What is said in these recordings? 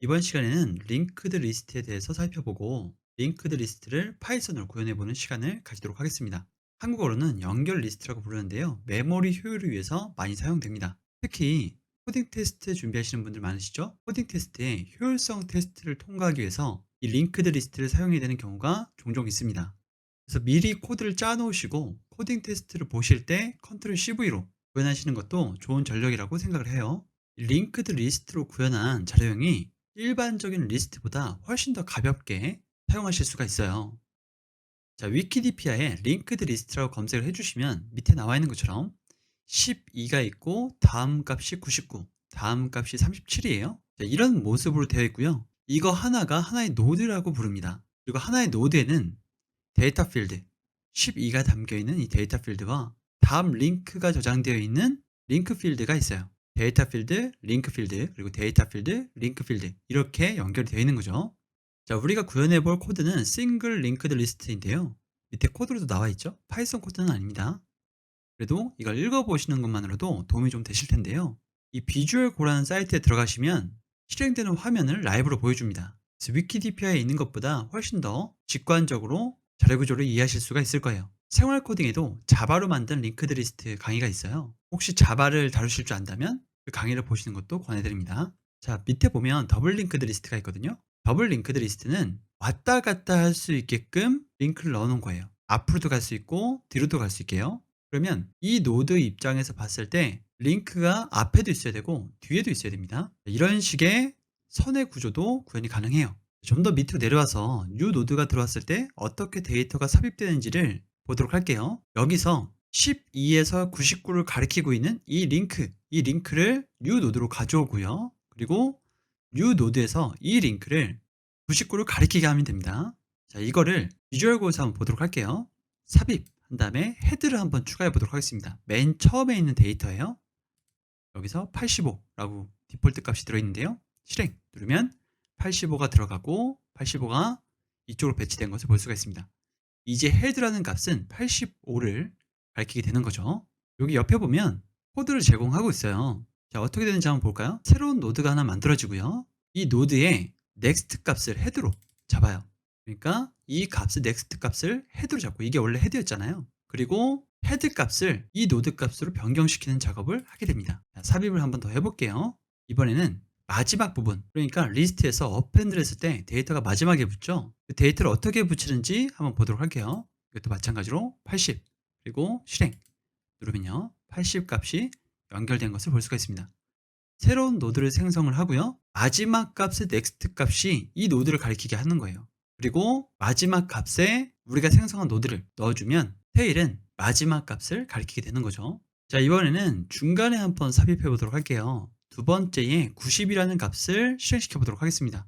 이번 시간에는 링크드 리스트에 대해서 살펴보고 링크드 리스트를 파이썬으로 구현해보는 시간을 가지도록 하겠습니다. 한국어로는 연결 리스트라고 부르는데요. 메모리 효율을 위해서 많이 사용됩니다. 특히 코딩 테스트 준비하시는 분들 많으시죠? 코딩 테스트의 효율성 테스트를 통과하기 위해서 이 링크드 리스트를 사용해야 되는 경우가 종종 있습니다. 그래서 미리 코드를 짜 놓으시고 코딩 테스트를 보실 때 컨트롤 CV로 구현하시는 것도 좋은 전략이라고 생각을 해요. 이 링크드 리스트로 구현한 자료형이 일반적인 리스트보다 훨씬 더 가볍게 사용하실 수가 있어요. 자, 위키디피아에 링크드 리스트라고 검색을 해주시면 밑에 나와 있는 것처럼 12가 있고 다음 값이 99, 다음 값이 37이에요. 이런 모습으로 되어 있고요. 이거 하나가 하나의 노드라고 부릅니다. 그리고 하나의 노드에는 데이터 필드, 12가 담겨 있는 이 데이터 필드와 다음 링크가 저장되어 있는 링크 필드가 있어요. 데이터 필드, 링크 필드, 그리고 데이터 필드, 링크 필드 이렇게 연결이 되어 있는 거죠. 자, 우리가 구현해 볼 코드는 싱글 링크드 리스트인데요. 밑에 코드로도 나와 있죠. 파이썬 코드는 아닙니다. 그래도 이걸 읽어보시는 것만으로도 도움이 좀 되실 텐데요. 이 비주얼 고라는 사이트에 들어가시면 실행되는 화면을 라이브로 보여줍니다. 그래서 위키디피아에 있는 것보다 훨씬 더 직관적으로 자료 구조를 이해하실 수가 있을 거예요. 생활 코딩에도 자바로 만든 링크드 리스트 강의가 있어요. 혹시 자바를 다루실 줄 안다면 그 강의를 보시는 것도 권해드립니다. 자, 밑에 보면 더블 링크드 리스트가 있거든요. 더블 링크드 리스트는 왔다 갔다 할 수 있게끔 링크를 넣어 놓은 거예요. 앞으로도 갈 수 있고 뒤로도 갈 수 있게요. 그러면 이 노드 입장에서 봤을 때 링크가 앞에도 있어야 되고 뒤에도 있어야 됩니다. 이런 식의 선의 구조도 구현이 가능해요. 좀 더 밑으로 내려와서 new 노드가 들어왔을 때 어떻게 데이터가 삽입되는지를 보도록 할게요. 여기서 12에서 99를 가리키고 있는 이 링크를 new 노드로 가져오고요. 그리고 new 노드에서 이 링크를 99를 가리키게 하면 됩니다. 자, 이거를 비주얼 고에서 한번 보도록 할게요. 삽입 한 다음에 헤드를 한번 추가해 보도록 하겠습니다. 맨 처음에 있는 데이터예요. 여기서 85라고 디폴트 값이 들어있는데요. 실행 누르면 85가 들어가고 85가 이쪽으로 배치된 것을 볼 수가 있습니다. 이제 헤드라는 값은 85를 밝히게 되는 거죠. 여기 옆에 보면 코드를 제공하고 있어요. 자, 어떻게 되는지 한번 볼까요? 새로운 노드가 하나 만들어지고요. 이 노드에 next 값을 헤드로 잡아요. 그러니까 이 값을 next 값을 헤드로 잡고 이게 원래 헤드였잖아요. 그리고 헤드 값을 이 노드 값으로 변경시키는 작업을 하게 됩니다. 자, 삽입을 한번 더 해볼게요. 이번에는 마지막 부분, 그러니까 리스트에서 어펜드를 했을 때 데이터가 마지막에 붙죠. 그 데이터를 어떻게 붙이는지 한번 보도록 할게요. 이것도 마찬가지로 80 그리고 실행 누르면요 80 값이 연결된 것을 볼 수가 있습니다. 새로운 노드를 생성을 하고요. 마지막 값의 next 값이 이 노드를 가리키게 하는 거예요. 그리고 마지막 값에 우리가 생성한 노드를 넣어주면 테일은 마지막 값을 가리키게 되는 거죠. 자, 이번에는 중간에 한번 삽입해 보도록 할게요. 두 번째에 90이라는 값을 실행시켜 보도록 하겠습니다.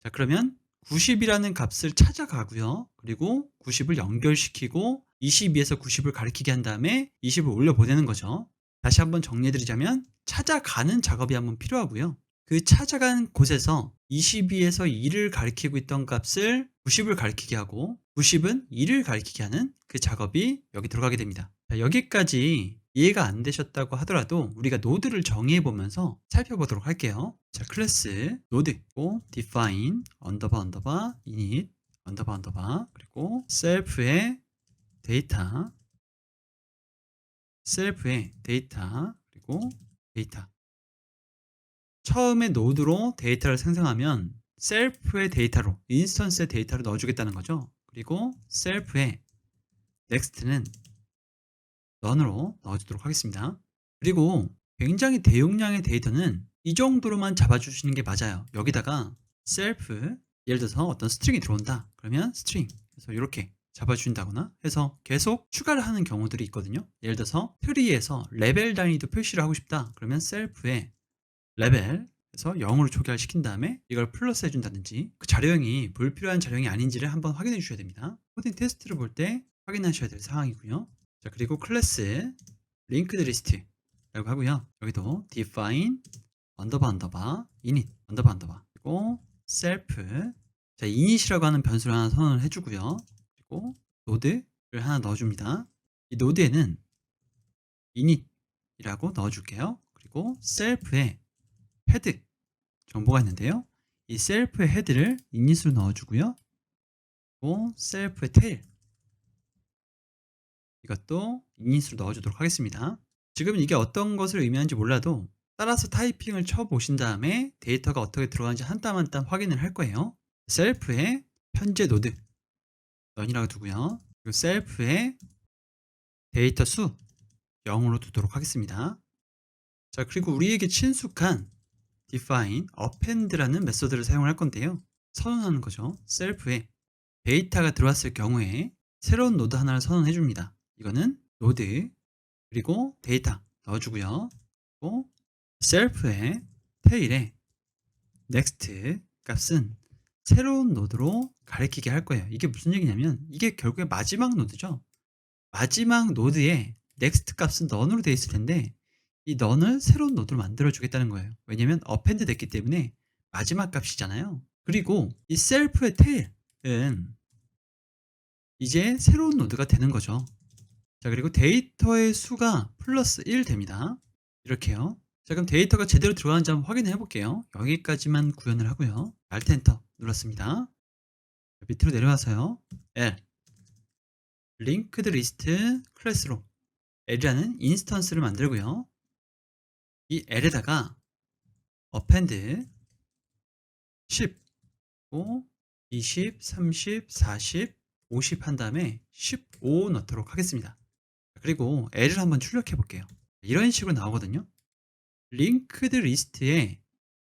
자, 그러면 90이라는 값을 찾아가고요. 그리고 90을 연결시키고 22에서 90을 가리키게 한 다음에 20을 올려 보내는 거죠. 다시 한번 정리해 드리자면 찾아가는 작업이 한번 필요하고요. 그 찾아간 곳에서 22에서 2를 가리키고 있던 값을 90을 가리키게 하고 90은 2를 가리키게 하는 그 작업이 여기 들어가게 됩니다. 자, 여기까지 이해가 안 되셨다고 하더라도 우리가 노드를 정의해 보면서 살펴보도록 할게요. 자, 클래스 노드 있고 define 언더바 init 언더바 그리고 데이터 셀프의 데이터 그리고 데이터 처음에 노드로 데이터를 생성하면 셀프의 데이터로 인스턴스의 데이터를 넣어주겠다는 거죠. 그리고 셀프의 넥스트는 런으로 넣어주도록 하겠습니다. 그리고 굉장히 대용량의 데이터는 이 정도로만 잡아주시는 게 맞아요. 여기다가 셀프 예를 들어서 어떤 스트링이 들어온다 그러면 스트링 그래서 이렇게 잡아준다거나 해서 계속 추가를 하는 경우들이 있거든요. 예를 들어서 트리에서 레벨 단위도 표시를 하고 싶다 그러면 셀프에 레벨 그래서 0으로 초기화를 시킨 다음에 이걸 플러스 해준다든지 그 자료형이 불필요한 자료형이 아닌지를 한번 확인해 주셔야 됩니다. 코딩 테스트를 볼 때 확인하셔야 될 사항이고요. 자, 그리고 클래스 linked list라고 하고요. 여기도 define 언더바 init 언더바 그리고 self 자, init이라고 하는 변수를 하나 선언을 해주고요. 그리고 노드를 하나 넣어줍니다. 이 노드에는 init이라고 넣어줄게요. 그리고 self에 헤드 정보가 있는데요. 이 셀프의 헤드를 이닛으로 넣어주고요. 또 셀프의 테일 이것도 이닛으로 넣어주도록 하겠습니다. 지금 이게 어떤 것을 의미하는지 몰라도 따라서 타이핑을 쳐보신 다음에 데이터가 어떻게 들어가는지 한 땀 한 땀 확인을 할 거예요. 셀프의 현재 노드 넌이라고 두고요. 그리고 셀프의 데이터 수 0으로 두도록 하겠습니다. 자, 그리고 우리에게 친숙한 define, append라는 메소드를 사용할 건데요. 선언하는 거죠. 셀프에 데이터가 들어왔을 경우에 새로운 노드 하나를 선언해 줍니다. 이거는 노드 그리고 데이터 넣어주고요. 그리고 셀프의 테일에 next 값은 새로운 노드로 가리키게 할 거예요. 이게 무슨 얘기냐면 이게 결국에 마지막 노드죠. 마지막 노드에 next 값은 none으로 되어 있을 텐데 이 none을 새로운 노드로 만들어 주겠다는 거예요. 왜냐면 append 됐기 때문에 마지막 값이잖아요. 그리고 이 셀프의 tail은 이제 새로운 노드가 되는 거죠. 자, 그리고 데이터의 수가 플러스 1 됩니다. 이렇게요. 자, 그럼 데이터가 제대로 들어가는지 한번 확인해 볼게요. 여기까지만 구현을 하고요. Alt 엔터 눌렀습니다. 밑으로 내려와서요. L linked list 클래스로 L이라는 인스턴스를 만들고요. 이 L에다가 append 10, 20, 30, 40, 50 한 다음에 15 넣도록 하겠습니다. 그리고 L을 한번 출력해 볼게요. 이런 식으로 나오거든요. linked list에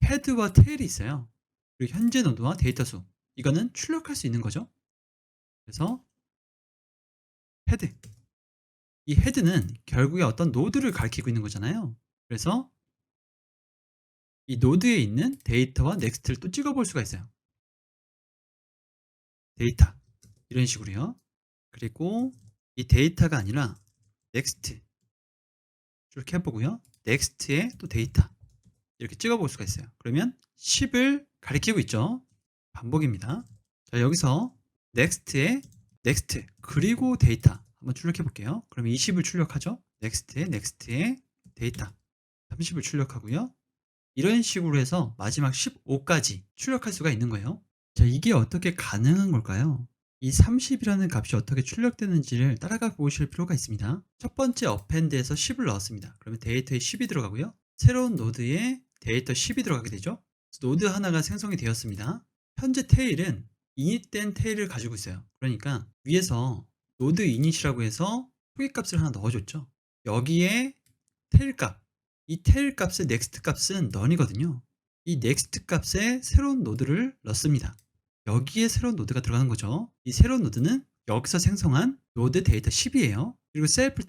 헤드와 테일이 있어요. 그리고 현재 노드와 데이터 수. 이거는 출력할 수 있는 거죠. 그래서 헤드. 이 헤드는 결국에 어떤 노드를 가리키고 있는 거잖아요. 그래서 이 노드에 있는 데이터와 넥스트를 또 찍어볼 수가 있어요. 데이터. 이런 식으로요. 그리고 이 데이터가 아니라 넥스트. 이렇게 해보고요. 넥스트에 또 데이터. 이렇게 찍어볼 수가 있어요. 그러면 10을 가리키고 있죠. 반복입니다. 자, 여기서 넥스트에 넥스트 그리고 데이터 한번 출력해 볼게요. 그럼 20을 출력하죠. 넥스트에 데이터 30을 출력하고요. 이런 식으로 해서 마지막 15까지 출력할 수가 있는 거예요. 자, 이게 어떻게 가능한 걸까요? 이 30이라는 값이 어떻게 출력되는지를 따라가 보실 필요가 있습니다. 첫 번째 append에서 10을 넣었습니다. 그러면 데이터에 10이 들어가고요. 새로운 노드에 데이터 10이 들어가게 되죠. 노드 하나가 생성이 되었습니다. 현재 테일은 init된 테일을 가지고 있어요. 그러니까 위에서 노드 init이라고 해서 초기값을 하나 넣어줬죠. 여기에 테일 값, 이 테일 값의 next 값은 none이거든요. 이 next 값에 새로운 노드를 넣습니다. 여기에 새로운 노드가 들어가는 거죠. 이 새로운 노드는 여기서 생성한 노드 데이터 10이에요. 그리고 셀프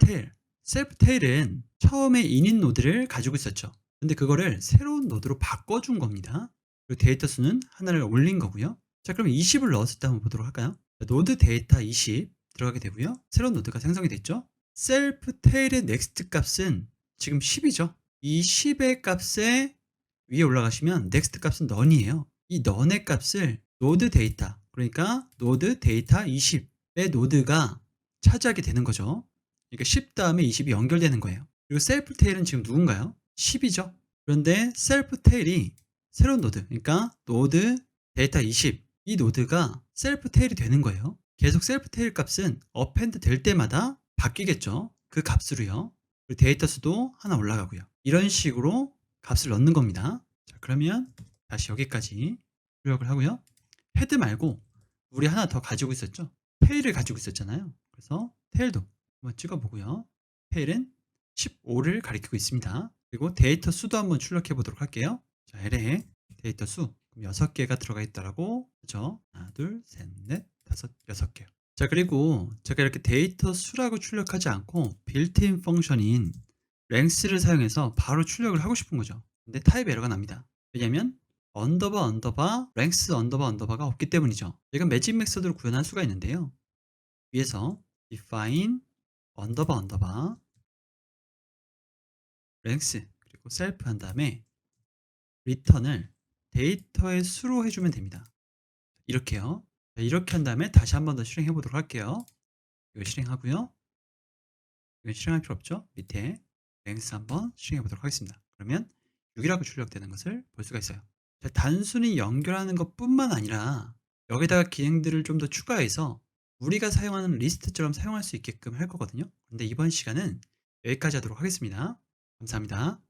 테일은 처음에 init 노드를 가지고 있었죠. 근데 그거를 새로운 노드로 바꿔준 겁니다. 그리고 데이터 수는 하나를 올린 거고요. 자, 그럼 20을 넣었을 때 한번 보도록 할까요? 노드 데이터 20 들어가게 되고요. 새로운 노드가 생성이 됐죠. 셀프 테일의 next 값은 지금 10이죠. 이 10의 값에 위에 올라가시면 next 값은 none이에요. 이 none의 값을 노드 데이터, 그러니까 노드 데이터 20의 노드가 차지하게 되는 거죠. 그러니까 10 다음에 20이 연결되는 거예요. 그리고 셀프 테일은 지금 누군가요? 10이죠. 그런데 셀프 테일이 새로운 노드, 그러니까 노드 데이터 20, 이 노드가 셀프 테일이 되는 거예요. 계속 셀프 테일 값은 append 될 때마다 바뀌겠죠. 그 값으로요. 그리고 데이터 수도 하나 올라가고요. 이런 식으로 값을 넣는 겁니다. 자, 그러면 다시 여기까지 출력을 하고요. 헤드 말고 우리 하나 더 가지고 있었죠. 테일을 가지고 있었잖아요. 그래서 테일도 한번 찍어보고요. 테일은 15를 가리키고 있습니다. 그리고 데이터 수도 한번 출력해 보도록 할게요. 자, L에 데이터 수 6개가 들어가 있다라고 그죠? 하나, 둘, 셋, 넷, 다섯, 6개요. 자, 그리고 제가 이렇게 데이터 수라고 출력하지 않고 빌트인 펑션인 length를 사용해서 바로 출력을 하고 싶은 거죠. 근데 타입 에러가 납니다. 왜냐면 length 언더바가 없기 때문이죠. 이건 매직 메서드로 구현할 수가 있는데요. 위에서 define 언더바 length 그리고 self 한 다음에 return을 데이터의 수로 해주면 됩니다. 이렇게요. 이렇게 한 다음에 다시 한 번 더 실행해 보도록 할게요. 이거 실행하고요. 이건 실행할 필요 없죠. 밑에 length 한번 실행해 보도록 하겠습니다. 그러면 6이라고 출력되는 것을 볼 수가 있어요. 자, 단순히 연결하는 것뿐만 아니라 여기다가 기능들을 좀 더 추가해서 우리가 사용하는 리스트처럼 사용할 수 있게끔 할 거거든요. 근데 이번 시간은 여기까지 하도록 하겠습니다. 감사합니다.